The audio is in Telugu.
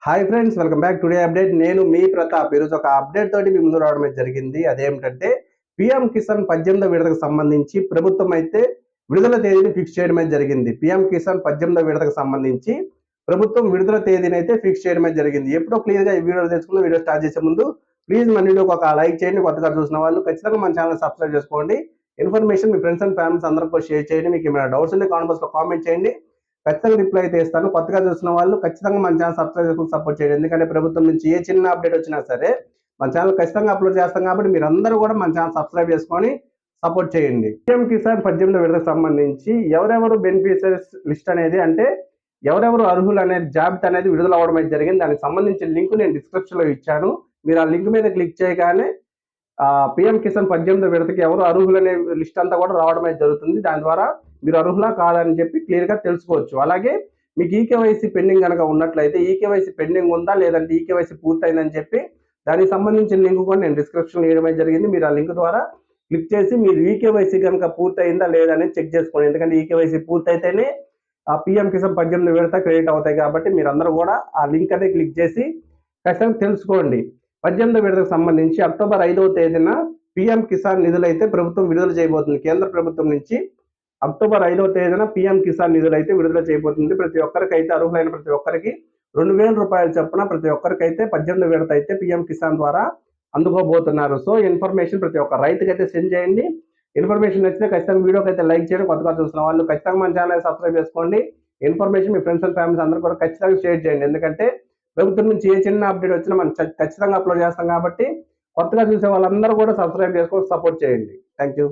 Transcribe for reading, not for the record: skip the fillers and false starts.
Hi friends, welcome back. Today update. నేను మీ ప్రతాప్. ఈరోజు ఒక అప్డేట్ తోటి మీ ముందు రావడం జరిగింది. అదేమిటంటే పీఎం కిసాన్ 18వ విడతకు సంబంధించి ప్రభుత్వం అయితే విడుదల తేదీని ఫిక్స్ చేయడం జరిగింది. పీఎం కిసాన్ 18వ విడతకు సంబంధించి ప్రభుత్వం విడుదల తేదీని అయితే ఫిక్స్ చేయడం జరిగింది. ఎప్పుడో క్లియర్ గా ఈ వీడియో తెలుసుకున్న వీడియో స్టార్ట్ చేసే ముందు ప్లీజ్ మన వీడియోకి ఒక లైక్ చేయండి. కొత్తగా చూసిన వాళ్ళు ఖచ్చితంగా మన ఛానల్ సబ్స్క్రైబ్ చేసుకోండి. Information me friends and families అందరికీ షేర్ చేయండి. మీకు ఏమైనా డౌట్స్ ఉంటే కామెంట్ బాక్స్ లో కామెంట్ చేయండి. ఖచ్చితంగా రిప్లై అయితే ఇస్తాను. కొత్తగా చూసిన వాళ్ళు ఖచ్చితంగా మన ఛానల్ సబ్స్క్రైబ్ చేసుకుని సపోర్ట్ చేయండి. ఎందుకంటే ప్రభుత్వం నుంచి ఏ చిన్న అప్డేట్ వచ్చినా సరే మన ఛానల్ ఖచ్చితంగా అప్లోడ్ చేస్తాం కాబట్టి మీరు అందరూ కూడా మన ఛానల్ సబ్స్క్రైబ్ చేసుకొని సపోర్ట్ చేయండి. పీఎం కిసాన్ 18వ విడతకు సంబంధించి ఎవరెవరు బెనిఫిషరీస్ లిస్ట్ అనేది అంటే ఎవరెవరు అర్హులు అనేది జాబితా అనేది విడుదల అవ్వడం అయితే జరిగింది. దానికి సంబంధించిన లింక్ నేను డిస్క్రిప్షన్ లో ఇచ్చాను. మీరు ఆ లింక్ మీద క్లిక్ చేయగానే పీఎం కిసాన్ 18వ విడతకి ఎవరు అర్హులు అనే లిస్ట్ అంతా కూడా రావడం అయితే జరుగుతుంది. దాని ద్వారా మీరు అర్హులా కాదని చెప్పి క్లియర్ గా తెలుసుకోవచ్చు. అలాగే మీకు ఈకేవైసీ పెండింగ్ కనుక ఉన్నట్లయితే ఈకేవైసీ పెండింగ్ ఉందా లేదంటే ఈకేవైసీ పూర్తయిందని చెప్పి దానికి సంబంధించిన లింక్ కూడా నేను డిస్క్రిప్షన్ ఇవ్వడం జరిగింది. మీరు ఆ లింక్ ద్వారా క్లిక్ చేసి మీరు ఈకేవైసీ కనుక పూర్తయిందా లేదని చెక్ చేసుకోండి. ఎందుకంటే ఈకేవైసీ పూర్తయితేనే ఆ పీఎం కిసాన్ 18వ విడత క్రెడిట్ అవుతాయి కాబట్టి మీరు అందరూ కూడా ఆ లింక్ అనేది క్లిక్ చేసి ఖచ్చితంగా తెలుసుకోండి. 18వ విడతకు సంబంధించి అక్టోబర్ 5వ తేదీన పీఎం కిసాన్ నిధులు అయితే ప్రభుత్వం విడుదల చేయబోతుంది. కేంద్ర ప్రభుత్వం నుంచి అక్టోబర్ 5వ తేదీన పీఎం కిసాన్ నిధులు అయితే విడుదల చేయబోతుంది. ప్రతి ఒక్కరికైతే అర్హులైన ప్రతి ఒక్కరికి 2,000 రూపాయలు చొప్పున ప్రతి ఒక్కరికైతే 18వ విడత అయితే పీఎం కిసాన్ ద్వారా అందుకోబోతున్నారు. సో ఇన్ఫర్మేషన్ ప్రతి ఒక్క రైతుకి అయితే సెండ్ చేయండి. ఇన్ఫర్మేషన్ నచ్చితే ఖచ్చితంగా వీడియోకి అయితే లైక్ చేయండి. కొత్తగా చూసిన వాళ్ళు ఖచ్చితంగా మన ఛానల్ సబ్స్క్రైబ్ చేసుకోండి. Information me friends and families అందరూ కూడా ఖచ్చితంగా షేర్ చేయండి. ఎందుకంటే ప్రభుత్వం నుంచి ఏ చిన్న అప్డేట్ వచ్చినా మనం ఖచ్చితంగా అప్లోడ్ చేస్తాం కాబట్టి కొత్తగా చూసే వాళ్ళందరూ కూడా సబ్స్క్రైబ్ చేసుకొని సపోర్ట్ చేయండి. Thank you.